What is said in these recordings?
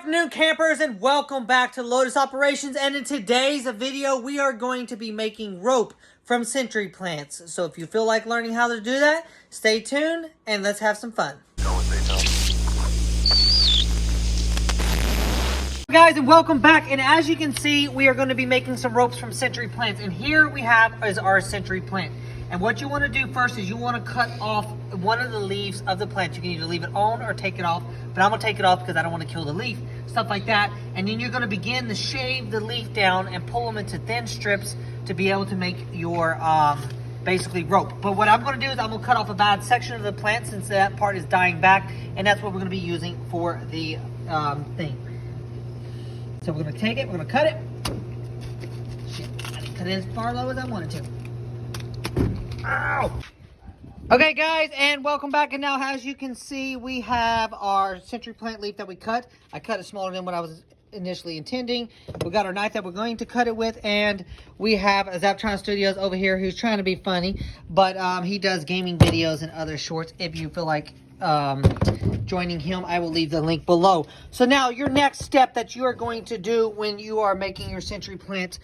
afternoon, campers, and welcome back to Lotus Operations. And in today's video, we are going to be making rope from century plants. So if you feel like learning how to do that, stay tuned and let's have some fun. Guys, and welcome back. And as you can see, we are going to be making some ropes from century plants. And here we have is our century plant. And what you want to do first is you want to cut off one of the leaves of the plant. You can either leave it on or take it off, but I'm going to take it off because I don't want to kill the leaf, stuff like that. And then you're going to begin to shave the leaf down and pull them into thin strips to be able to make your basically rope. But what I'm going to do is I'm going to cut off a bad section of the plant since that part is dying back, and that's what we're going to be using for the thing. So we're going to take it, we're going to cut it. Shit, I didn't cut it as far low as I wanted to. Ow! Okay guys, and welcome back. And now as you can see, we have our century plant leaf that we cut. I cut it smaller than what I was initially intending. We got our knife that we're going to cut it with, and we have Zaptron Studios over here who's trying to be funny, but he does gaming videos and other shorts. If you feel like joining him, I will leave the link below. So now your next step that you are going to do when you are making your century plant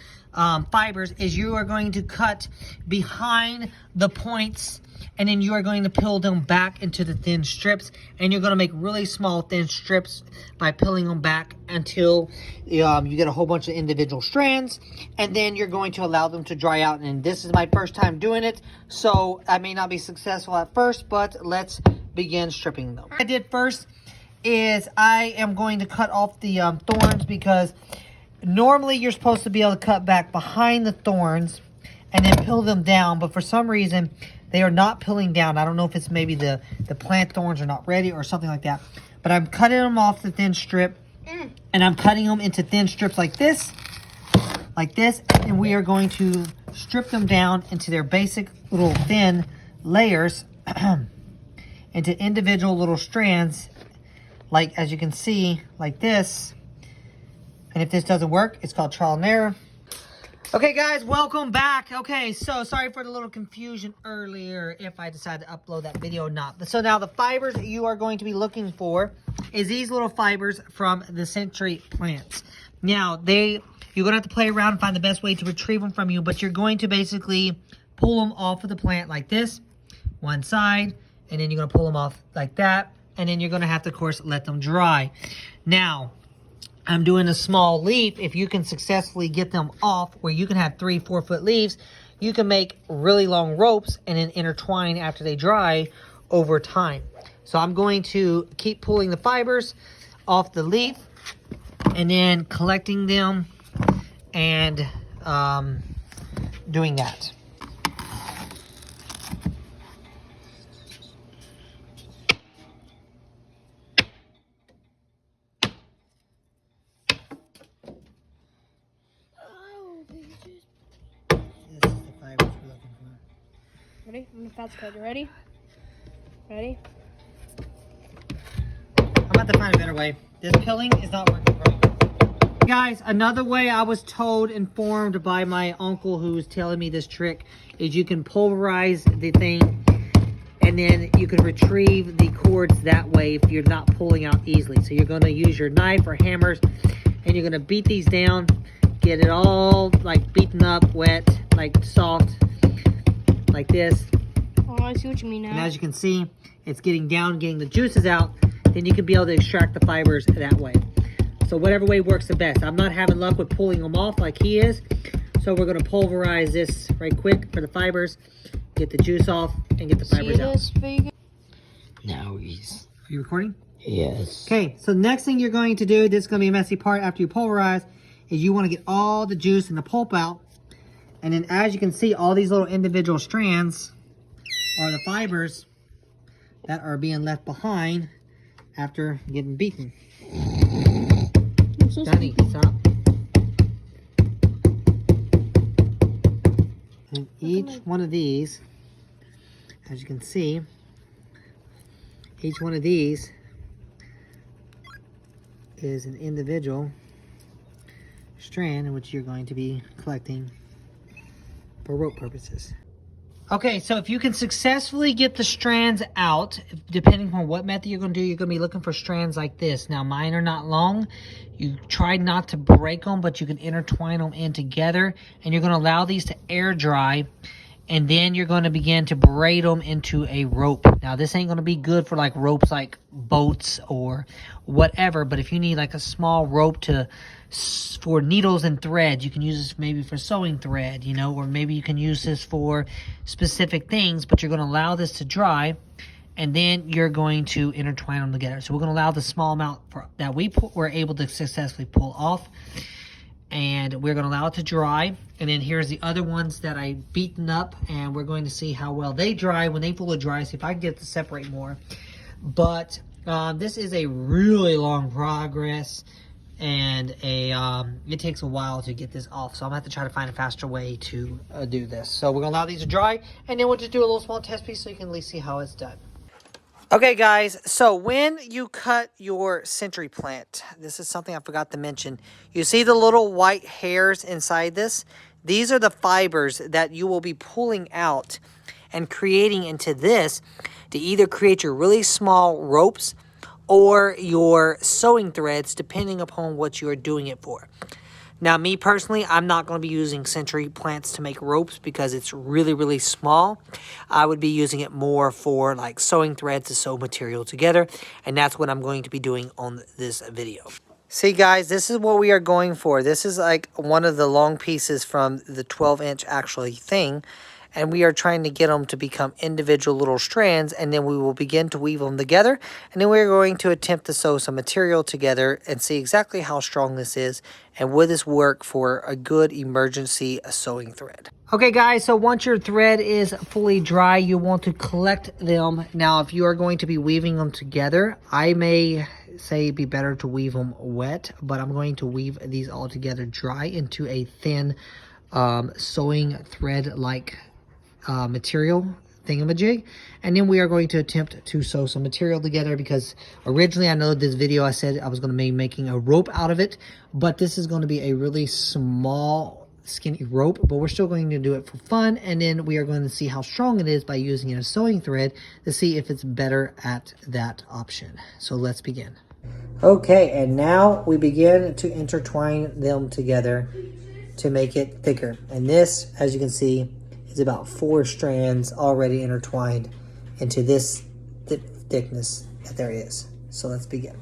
fibers is you are going to cut behind the points, and then you are going to peel them back into the thin strips, and you're going to make really small thin strips by peeling them back until you get a whole bunch of individual strands, and then you're going to allow them to dry out. And this is my first time doing it, so I may not be successful at first, but let's begin stripping them. What I did first is I am going to cut off the thorns, because normally you're supposed to be able to cut back behind the thorns and then peel them down, but for some reason they are not peeling down. I don't know if it's maybe the plant thorns are not ready or something like that, but I'm cutting them off the thin strip, and I'm cutting them into thin strips like this, and we are going to strip them down into their basic little thin layers into individual little strands, like as you can see, like this. And if this doesn't work, it's called trial and error. Okay guys, welcome back. Okay, so sorry for the little confusion earlier if I decided to upload that video or not. So now the fibers that you are going to be looking for is these little fibers from the century plants. Now you're gonna have to play around and find the best way to retrieve them from you, but you're going to basically pull them off of the plant like this, one side, and then you're gonna pull them off like that, and then you're gonna have to, of course, let them dry. Now, I'm doing a small leaf. If you can successfully get them off, where you can have 3-4 foot leaves, you can make really long ropes and then intertwine after they dry over time. So I'm going to keep pulling the fibers off the leaf and then collecting them and doing that. Ready? I'm gonna fast cut. You ready? Ready? I'm about to find a better way. This peeling is not working right. Guys, another way I was informed by my uncle who was telling me this trick is you can pulverize the thing, and then you can retrieve the cords that way if you're not pulling out easily. So you're going to use your knife or hammers, and you're going to beat these down, get it all like beaten up, wet, like soft, like this. Oh, I see what you mean now. And as you can see, it's getting down, getting the juices out. Then you can be able to extract the fibers that way. So whatever way works the best. I'm not having luck with pulling them off like he is. So we're going to pulverize this right quick for the fibers, get the juice off, and get the fibers out. Now he's... Are you recording? Yes. Okay, so the next thing you're going to do, this is going to be a messy part after you pulverize, is you want to get all the juice and the pulp out. And then as you can see, all these little individual strands are the fibers that are being left behind after getting beaten. Danny, stop. And each one of these, as you can see, each one of these is an individual strand in which you're going to be collecting for rope purposes. Okay, so if you can successfully get the strands out, depending on what method you're going to do, you're going to be looking for strands like this. Now, mine are not long. You try not to break them, but you can intertwine them in together. And you're going to allow these to air dry. And then you're going to begin to braid them into a rope. Now, this ain't going to be good for like ropes like boats or whatever. But if you need like a small rope for needles and threads, you can use this maybe for sewing thread, you know, or maybe you can use this for specific things. But you're going to allow this to dry, and then you're going to intertwine them together. So we're going to allow the small amount that we were able to successfully pull off, and we're going to allow it to dry. And then here's the other ones that I beaten up, and we're going to see how well they dry when they fully dry, see if I can get it to separate more. But this is a really long progress, and it takes a while to get this off. So I'm going to have to try to find a faster way to do this. So we're going to allow these to dry, and then we'll just do a little small test piece so you can at least see how it's done. Okay, guys, so when you cut your century plant, this is something I forgot to mention. You see the little white hairs inside this? These are the fibers that you will be pulling out and creating into this to either create your really small ropes or your sewing threads, depending upon what you are doing it for. Now, me personally, I'm not going to be using century plants to make ropes because it's really, really small. I would be using it more for like sewing threads to sew material together. And that's what I'm going to be doing on this video. See, guys, this is what we are going for. This is like one of the long pieces from the 12-inch actually thing. And we are trying to get them to become individual little strands, and then we will begin to weave them together, and then we're going to attempt to sew some material together and see exactly how strong this is, and will this work for a good emergency sewing thread. Okay, guys, so once your thread is fully dry, you want to collect them. Now, if you are going to be weaving them together, I may say it'd be better to weave them wet, but I'm going to weave these all together dry into a thin sewing thread like material thingamajig, and then we are going to attempt to sew some material together, because originally I know this video I said I was going to be making a rope out of it, but this is going to be a really small skinny rope, but we're still going to do it for fun, and then we are going to see how strong it is by using it as sewing thread to see if it's better at that option. So let's begin. Okay, and now we begin to intertwine them together to make it thicker, and this, as you can see, is about 4 strands already intertwined into this thickness that there is. So let's begin.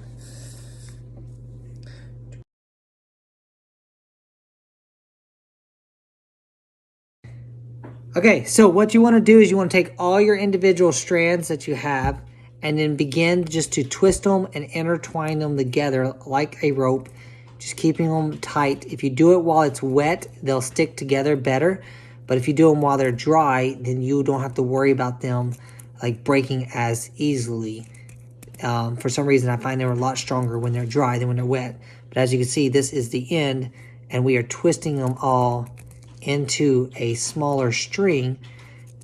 Okay, so what you want to do is you want to take all your individual strands that you have and then begin just to twist them and intertwine them together like a rope, just keeping them tight. If you do it while it's wet, they'll stick together better. But if you do them while they're dry, then you don't have to worry about them like breaking as easily. For some reason, I find they're a lot stronger when they're dry than when they're wet. But as you can see, this is the end, and we are twisting them all into a smaller string.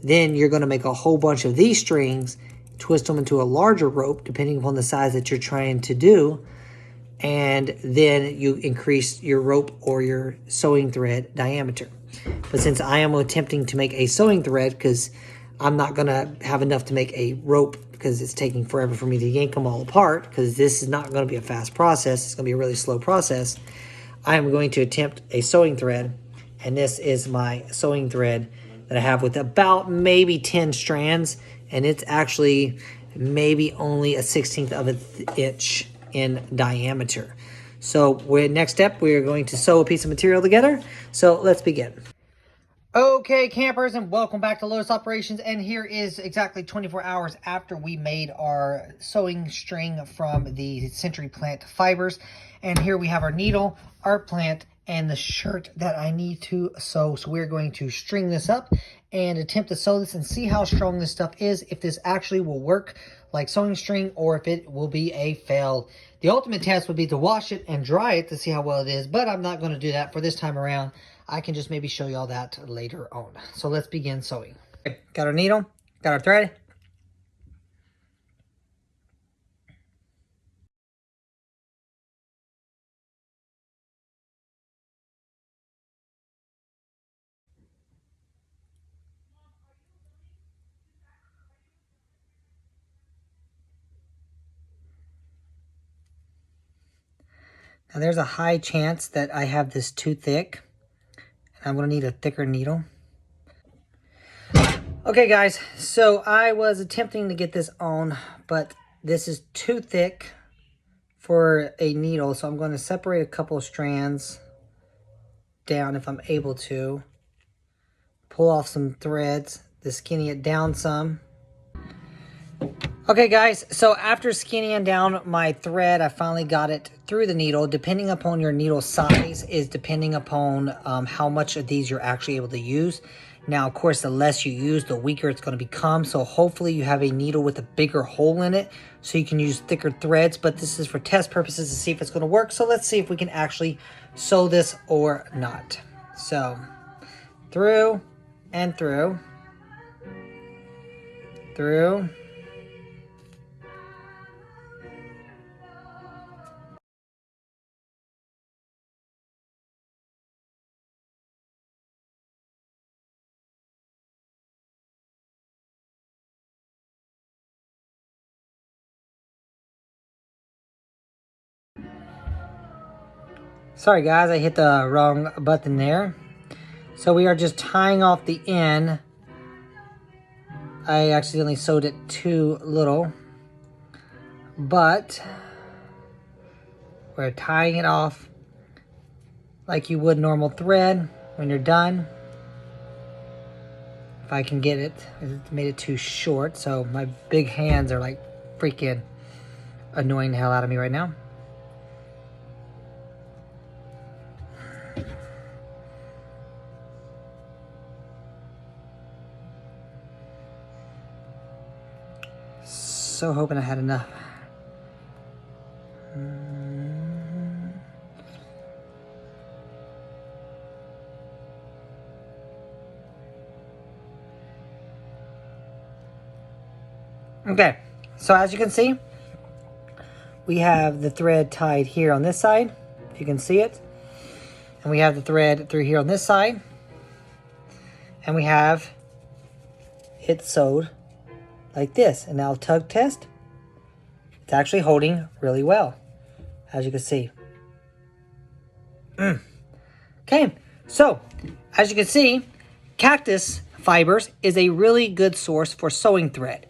Then you're going to make a whole bunch of these strings, twist them into a larger rope, depending upon the size that you're trying to do. And then you increase your rope or your sewing thread diameter. But since I am attempting to make a sewing thread, because I'm not going to have enough to make a rope, because it's taking forever for me to yank them all apart, because this is not going to be a fast process. It's going to be a really slow process. I am going to attempt a sewing thread, and this is my sewing thread that I have with about maybe 10 strands, and it's actually maybe only a 1/16 of an inch in diameter. So next step, we are going to sew a piece of material together. So let's begin. Okay, campers, and welcome back to Lotus Operations. And here is exactly 24 hours after we made our sewing string from the century plant fibers. And here we have our needle, our plant, and the shirt that I need to sew. So we're going to string this up and attempt to sew this and see how strong this stuff is, if this actually will work like sewing string or if it will be a fail. The ultimate test would be to wash it and dry it to see how well it is, but I'm not going to do that for this time around. I can just maybe show y'all that later on. So let's begin sewing. Okay, got our needle, got our thread. Now there's a high chance that I have this too thick. And I'm going to need a thicker needle. Okay guys, so I was attempting to get this on, but this is too thick for a needle. So I'm going to separate a couple of strands down if I'm able to. Pull off some threads to skinny it down some. Okay guys, so after skinnying down my thread, I finally got it through the needle. Depending upon your needle size is depending upon how much of these you're actually able to use. Now, of course, the less you use, the weaker it's going to become. So hopefully you have a needle with a bigger hole in it so you can use thicker threads. But this is for test purposes to see if it's going to work. So let's see if we can actually sew this or not. So through and through. Through. Sorry guys, I hit the wrong button there. So we are just tying off the end. I accidentally sewed it too little. But we're tying it off like you would normal thread when you're done. If I can get it, it made it too short, so my big hands are like freaking annoying the hell out of me right now. So hoping I had enough. Okay, so as you can see, we have the thread tied here on this side, if you can see it. And we have the thread through here on this side. And we have it sewed like this. And now tug test. It's actually holding really well, as you can see. Okay, so as you can see, cactus fibers is a really good source for sewing thread.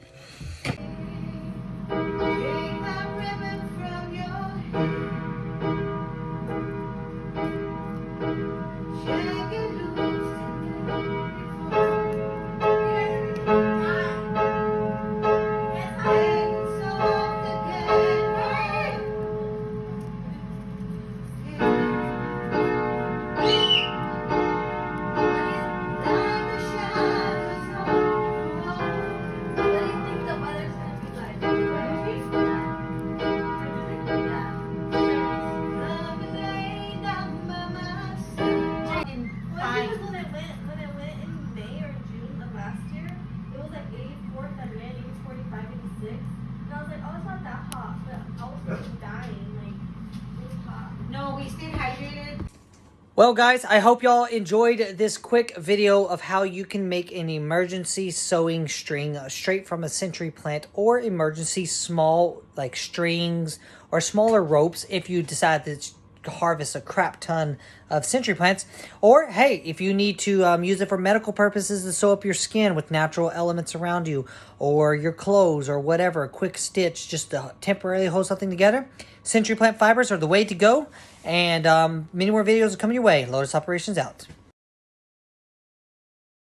Well guys, I hope y'all enjoyed this quick video of how you can make an emergency sewing string straight from a century plant, or emergency small like strings or smaller ropes if you decide to harvest a crap ton of century plants. Or hey, if you need to use it for medical purposes to sew up your skin with natural elements around you, or your clothes, or whatever, a quick stitch just to temporarily hold something together, century plant fibers are the way to go. And many more videos are coming your way. Lotus Operations out.